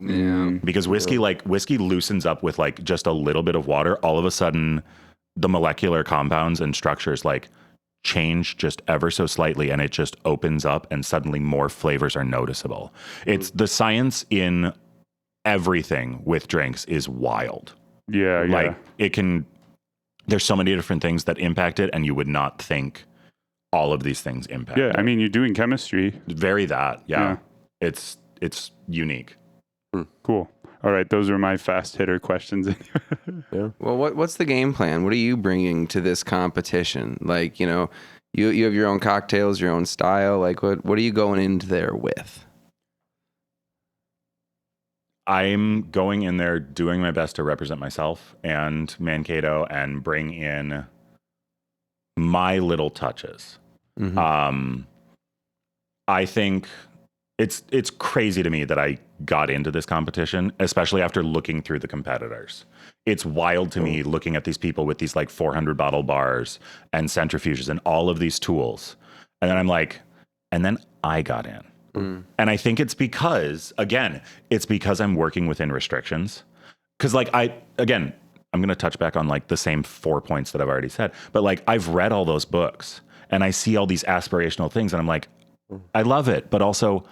Because whiskey loosens up with like just a little bit of water. All of a sudden, the molecular compounds and structures like change just ever so slightly, and it just opens up, and suddenly more flavors are noticeable. It's the science in everything with drinks is wild. Like it can. There's so many different things that impact it, and you would not think all of these things impact. Yeah, I mean, you're doing chemistry. Very that. Yeah. It's unique. Cool. All right, those are my fast hitter questions. Well, what's the game plan? What are you bringing to this competition? Like, you know, you have your own cocktails, your own style. Like, what are you going into there with? I'm going in there doing my best to represent myself and Mankato and bring in my little touches. I think it's crazy to me that I got into this competition, especially after looking through the competitors. It's wild to me looking at these people with these like 400 bottle bars and centrifuges and all of these tools. And then I'm like, and then I got in. And I think it's because I'm working within restrictions. Because like I'm going to touch back on like the same 4 points that I've already said, but like I've read all those books and I see all these aspirational things and I'm like, I love it, but also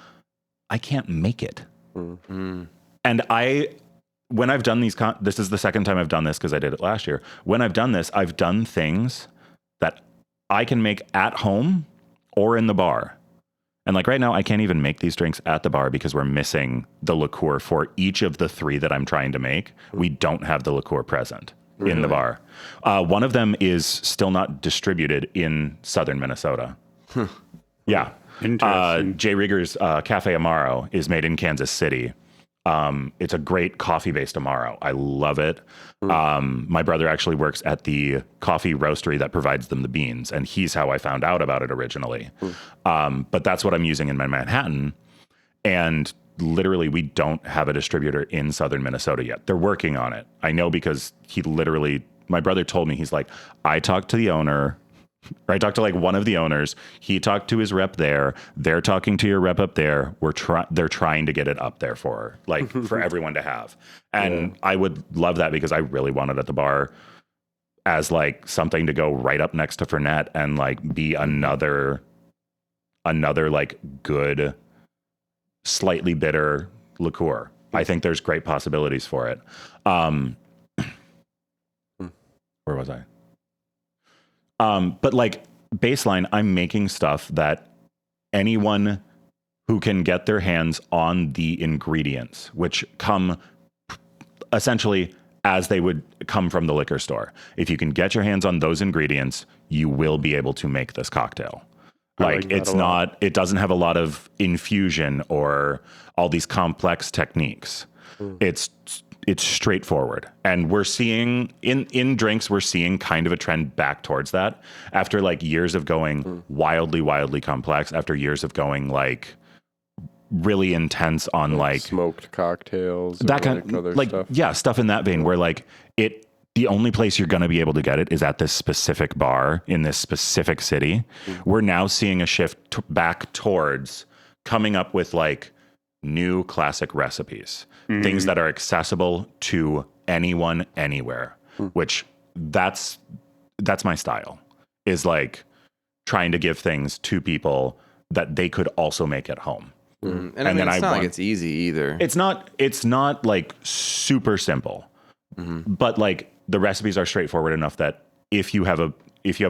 I can't make it. And when I've done these, this is the second time I've done this because I did it last year. When I've done this, I've done things that I can make at home or in the bar. And like right now, I can't even make these drinks at the bar because we're missing the liqueur for each of the 3 that I'm trying to make. We don't have the liqueur present in the bar. One of them is still not distributed in southern Minnesota. Yeah. Interesting. Jay Rieger's Cafe Amaro is made in Kansas City. It's a great coffee-based Amaro. I love it. My brother actually works at the coffee roastery that provides them the beans, and he's how I found out about it originally. But that's what I'm using in my Manhattan. And literally, we don't have a distributor in southern Minnesota yet. They're working on it. I know because my brother told me, he's like, I talked to the owner. I talked to like one of the owners. He talked to his rep there. They're talking to your rep up there. They're trying to get it up there for everyone to have. And I would love that because I really want it at the bar as like something to go right up next to Fernet and like be another like good, slightly bitter liqueur. I think there's great possibilities for it. Where was I? But like baseline, I'm making stuff that anyone who can get their hands on the ingredients, which come essentially as they would come from the liquor store. If you can get your hands on those ingredients, you will be able to make this cocktail. Like it doesn't have a lot of infusion or all these complex techniques. It's straightforward. And we're seeing in drinks, we're seeing kind of a trend back towards that after like years of going wildly complex, after years of going like really intense on like smoked cocktails, that kind of other like stuff. Yeah, stuff in that vein where like the only place you're going to be able to get it is at this specific bar in this specific city. We're now seeing a shift back towards coming up with like new classic recipes, things that are accessible to anyone, anywhere, which that's my style, is like trying to give things to people that they could also make at home. And I mean, it's not like it's easy either. It's not like super simple, but like the recipes are straightforward enough that if you have a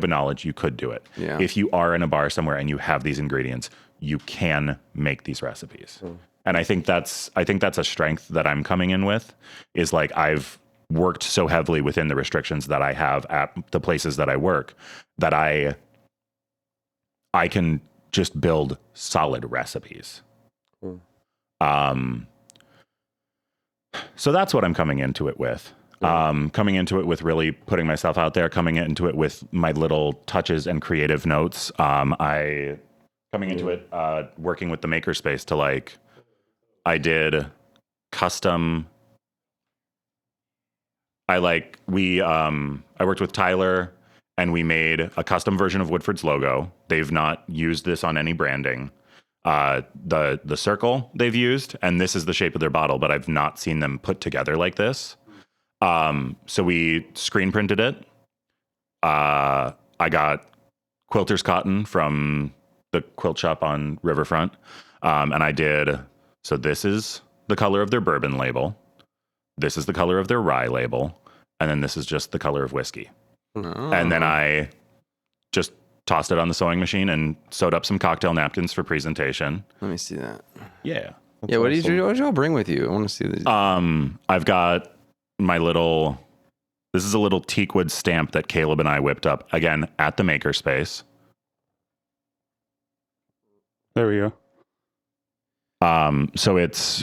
knowledge, you could do it. Yeah. If you are in a bar somewhere and you have these ingredients, you can make these recipes. And I think that's a strength that I'm coming in with, is like I've worked so heavily within the restrictions that I have at the places that I work that I can just build solid recipes. So that's what I'm coming into it with. Coming into it with really putting myself out there, coming into it with my little touches and creative notes. Coming into it, working with the makerspace to like, I did custom. I worked with Tyler and we made a custom version of Woodford's logo. They've not used this on any branding. The circle they've used, and this is the shape of their bottle, but I've not seen them put together like this. So we screen printed it. I got quilter's cotton from the quilt shop on Riverfront. So this is the color of their bourbon label. This is the color of their rye label. And then this is just the color of whiskey. And then I just tossed it on the sewing machine and sewed up some cocktail napkins for presentation. Let me see that. Yeah. Yeah, what did y'all bring with you? I want to see this. I've got this is a little teakwood stamp that Caleb and I whipped up, again, at the makerspace. There we go. So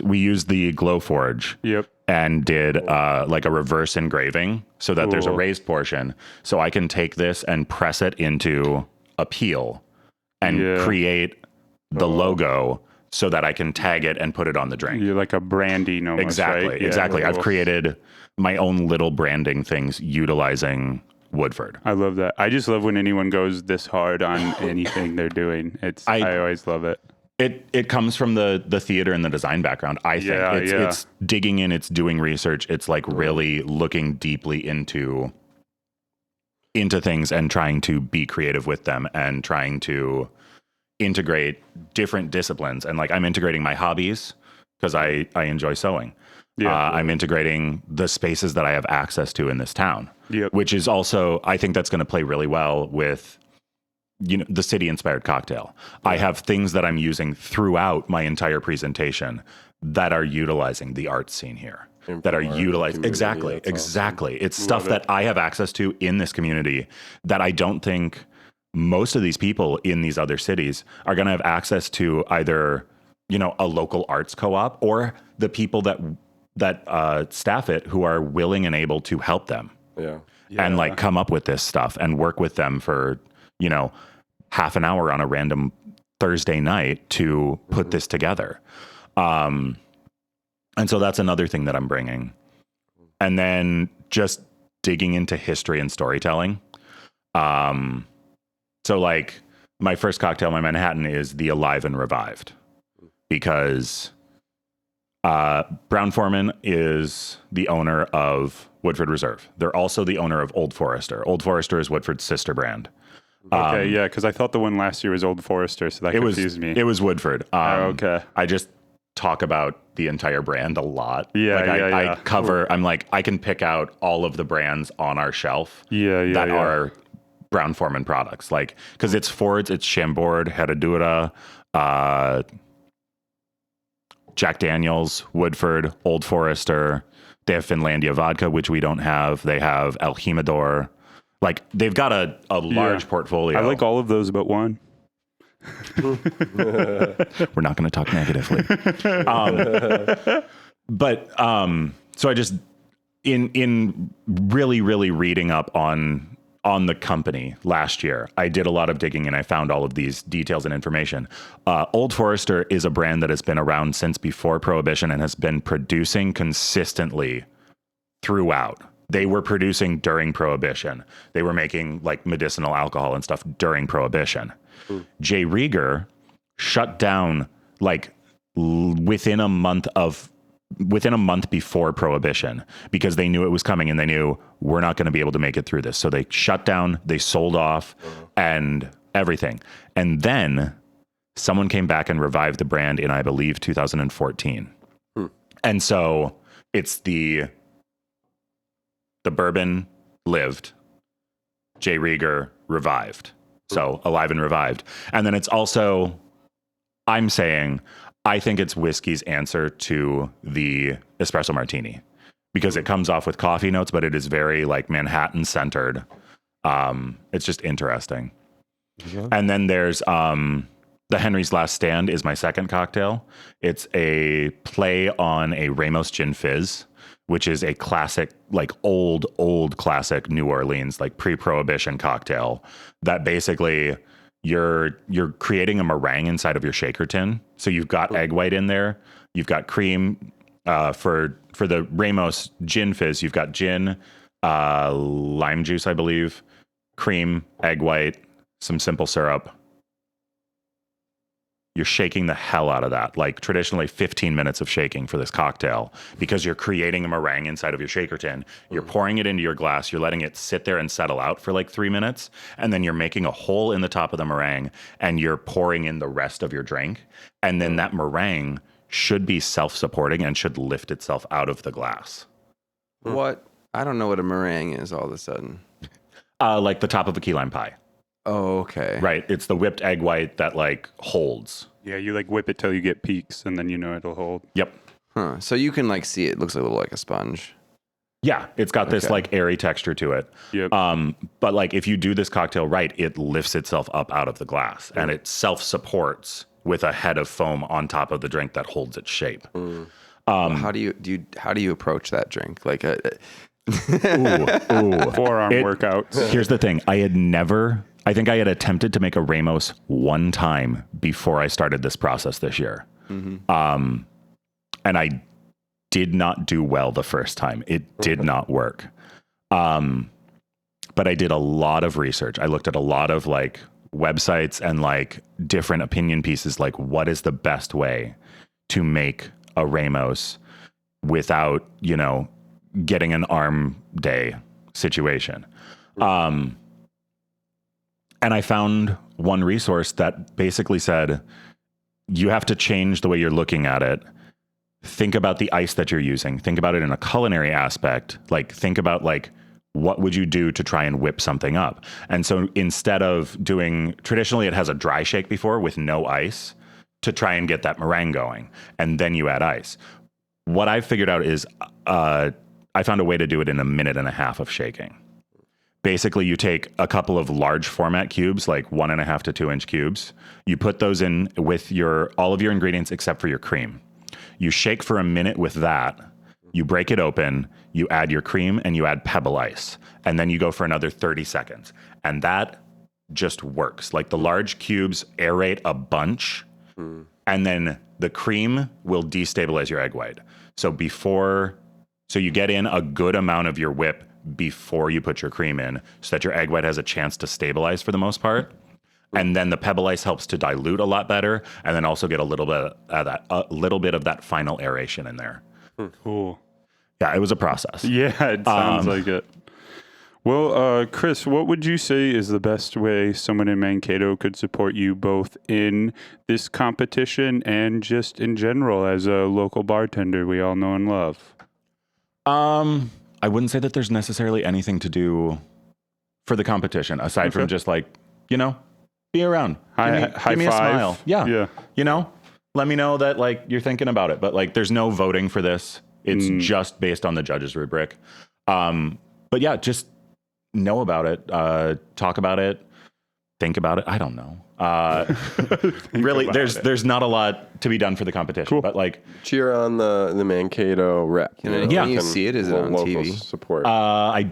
we used the Glowforge. Yep. And did like a reverse engraving so that there's a raised portion. So I can take this and press it into a peel and create the logo so that I can tag it and put it on the drink. You're like a branding almost, Exactly, right? Yeah, exactly. cool. I've created my own little branding things utilizing Woodford. I love that. I just love when anyone goes this hard on anything they're doing. I always love it. It comes from the theater and the design background. I think it's digging in, it's doing research. It's like really looking deeply into things and trying to be creative with them and trying to integrate different disciplines. And like I'm integrating my hobbies because I enjoy sewing. I'm integrating the spaces that I have access to in this town, which is also, I think that's going to play really well with the city inspired cocktail. I have things that I'm using throughout my entire presentation that are utilizing the art scene here, that are utilizing. Exactly. Awesome. It's stuff that I have access to in this community that I don't think most of these people in these other cities are going to have access to, either, a local arts co-op or the people that staff it who are willing and able to help them. And like come up with this stuff and work with them for, half an hour on a random Thursday night to put this together. And so that's another thing that I'm bringing. And then just digging into history and storytelling. So like my first cocktail, my Manhattan, is the Alive and Revived, because Brown-Forman is the owner of Woodford Reserve. They're also the owner of Old Forester. Old Forester is Woodford's sister brand. Okay, yeah, because I thought the one last year was Old Forester, so that confused me. It was Woodford. Okay. I just talk about the entire brand a lot. I cover. Cool. I'm like, I can pick out all of the brands on our shelf. That are Brown-Forman products, like, because it's Ford's, it's Chambord, Herradura, Jack Daniels, Woodford, Old Forester. They have Finlandia vodka, which we don't have. They have El Jimador. Like, they've got a large portfolio. I like all of those but one. We're not going to talk negatively. But so I just in really reading up on the company last year, I did a lot of digging and I found all of these details and information. Old Forester is a brand that has been around since before Prohibition and has been producing consistently throughout. They were producing during Prohibition. They were making like medicinal alcohol and stuff during Prohibition. J. Rieger shut down like within a month before Prohibition because they knew it was coming and they knew we're not going to be able to make it through this. So they shut down, they sold off and everything. And then someone came back and revived the brand in, I believe, 2014. And so it's the bourbon lived, J. Rieger revived. So alive and revived. And then it's also, I'm saying, I think it's whiskey's answer to the espresso martini because it comes off with coffee notes, but it is very like Manhattan centered. It's just interesting. And then there's the Henry's Last Stand is my second cocktail. It's a play on a Ramos Gin Fizz, which is a classic, like old classic New Orleans, like pre-Prohibition cocktail that basically you're creating a meringue inside of your shaker tin. So you've got egg white in there. You've got cream for the Ramos Gin Fizz. You've got gin, lime juice, I believe, cream, egg white, some simple syrup. You're shaking the hell out of that. Like traditionally 15 minutes of shaking for this cocktail because you're creating a meringue inside of your shaker tin. You're pouring it into your glass. You're letting it sit there and settle out for like 3 minutes. And then you're making a hole in the top of the meringue and you're pouring in the rest of your drink. And then that meringue should be self-supporting and should lift itself out of the glass. What? I don't know what a meringue is all of a sudden. Like the top of a key lime pie. Oh, okay. Right. It's the whipped egg white that like holds. Yeah, you like whip it till you get peaks, and then you know it'll hold. Yep. Huh. So you can like see it looks a little like a sponge. Yeah, it's got this like airy texture to it. Yep. But like if you do this cocktail right, it lifts itself up out of the glass and it self-supports with a head of foam on top of the drink that holds its shape. How do you approach that drink? Like a Forearm workouts. Here's the thing. I think I had attempted to make a Ramos one time before I started this process this year. And I did not do well the first time. It did not work. But I did a lot of research. I looked at a lot of like websites and like different opinion pieces, like what is the best way to make a Ramos without, getting an arm day situation. And I found one resource that basically said, you have to change the way you're looking at it. Think about the ice that you're using. Think about it in a culinary aspect. Like think about like, what would you do to try and whip something up? And so instead of doing, traditionally it has a dry shake before with no ice to try and get that meringue going. And then you add ice. What I've figured out is I found a way to do it in 1.5 minutes of shaking. Basically, you take a couple of large format cubes, like 1.5 to 2 inch cubes. You put those in with all of your ingredients except for your cream. You shake for 1 minute with that. You break it open. You add your cream and you add pebble ice. And then you go for another 30 seconds. And that just works. Like the large cubes aerate a bunch. And then the cream will destabilize your egg white. So you get in a good amount of your whip before you put your cream in so that your egg white has a chance to stabilize for the most part. And then the pebble ice helps to dilute a lot better and then also get a little bit of that final aeration in there. Cool. Yeah, it was a process. Yeah, it sounds like it. Well, Chris, what would you say is the best way someone in Mankato could support you both in this competition and just in general as a local bartender we all know and love? I wouldn't say that there's necessarily anything to do for the competition aside from just like, be around. High give me a five. smile. Yeah. Let me know that like you're thinking about it, but like there's no voting for this. It's just based on the judge's rubric. But yeah, just know about it, talk about it, think about it. I don't know. Really, there's not a lot to be done for the competition, but like cheer on the Mankato rep. Can you see it? Is it on local TV? support. I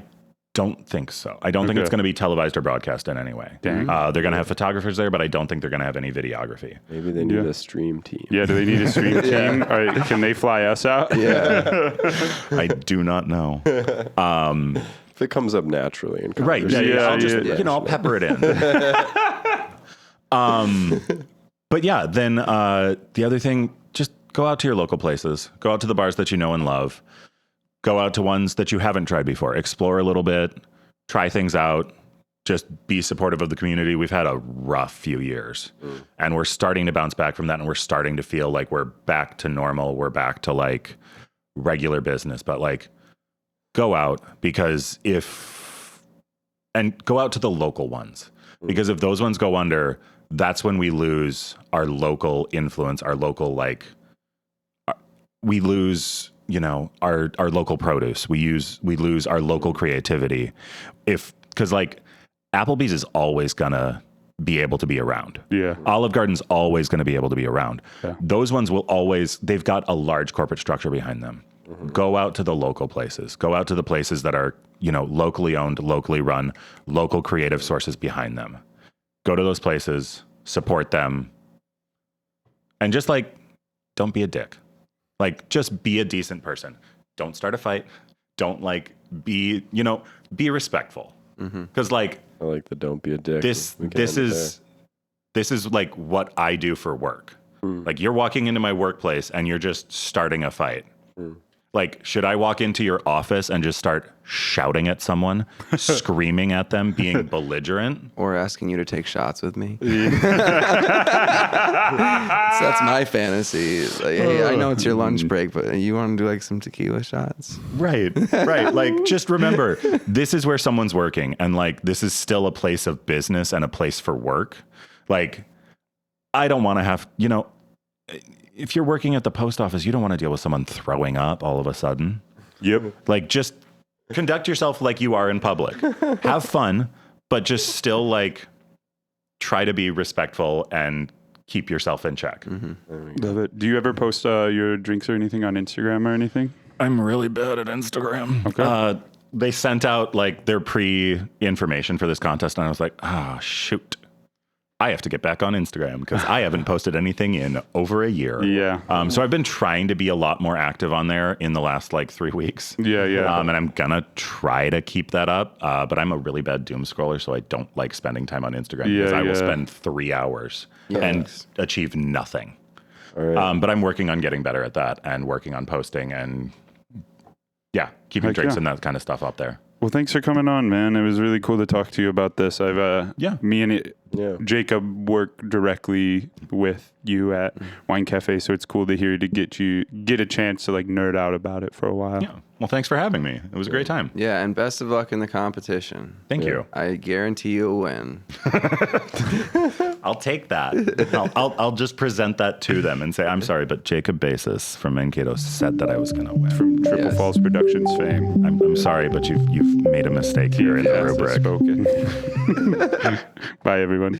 don't think so. I don't think it's going to be televised or broadcast in any way. Dang. They're going to have photographers there, but I don't think they're going to have any videography. Maybe they need a stream team. Yeah, do they need a stream team? All right, can they fly us out? Yeah. I do not know. If it comes up naturally in Right. conversation. I'll just, I'll pepper it in. But yeah, then the other thing, just go out to your local places. Go out to the bars that you know and love. Go out to ones that you haven't tried before. Explore a little bit. Try things out. Just be supportive of the community. We've had a rough few years. And we're starting to bounce back from that, and we're starting to feel like we're back to normal. We're back to like regular business. But like, go out and go out to the local ones. Because if those ones go under, that's when we lose our local influence, our local, like, we lose, our local produce. We lose our local creativity. Because like Applebee's is always gonna be able to be around. Yeah. Olive Garden's always going to be able to be around. Yeah. Those ones they've got a large corporate structure behind them. Mm-hmm. Go out to the local places. Go out to the places that are, locally owned, locally run, local creative sources behind them. Go to those places, support them, and just like, don't be a dick. Like, just be a decent person. Don't start a fight. Don't be respectful. Because like, I like the don't be a dick. This is like what I do for work. Like, you're walking into my workplace and you're just starting a fight. Like, should I walk into your office and just start shouting at someone, screaming at them, being belligerent? Or asking you to take shots with me? So that's my fantasy. Like, hey, I know it's your lunch break, but you want to do like some tequila shots? Right. Like, just remember, this is where someone's working, and like, this is still a place of business and a place for work. Like, I don't want to have, if you're working at the post office, you don't want to deal with someone throwing up all of a sudden. Yep. Like, just conduct yourself like you are in public. Have fun, but just still like try to be respectful and keep yourself in check. Love it. Do you ever post your drinks or anything on Instagram or anything? I'm really bad at Instagram. Okay. They sent out like their pre-information for this contest, and I was like, shoot. I have to get back on Instagram because I haven't posted anything in over a year. Yeah. So I've been trying to be a lot more active on there in the last 3 weeks. Yeah. And I'm going to try to keep that up. But I'm a really bad doom scroller, so I don't like spending time on Instagram because I will spend 3 hours and achieve nothing. All right. But I'm working on getting better at that and working on posting and keeping drinks and that kind of stuff up there. Well, thanks for coming on, man. It was really cool to talk to you about this. Me and Jacob work directly with you at Wine Cafe, so it's cool to hear you get a chance to like nerd out about it for a while. Yeah. Well, thanks for having me. It was a great time. Yeah, and best of luck in the competition. Thank you. I guarantee you'll win. I'll take that. I'll just present that to them and say, I'm sorry, but Jacob Basis from Mankato said that I was going to win. From Triple Falls Productions fame. I'm sorry, but you've made a mistake here in the rubric. Spoken. Bye, everyone.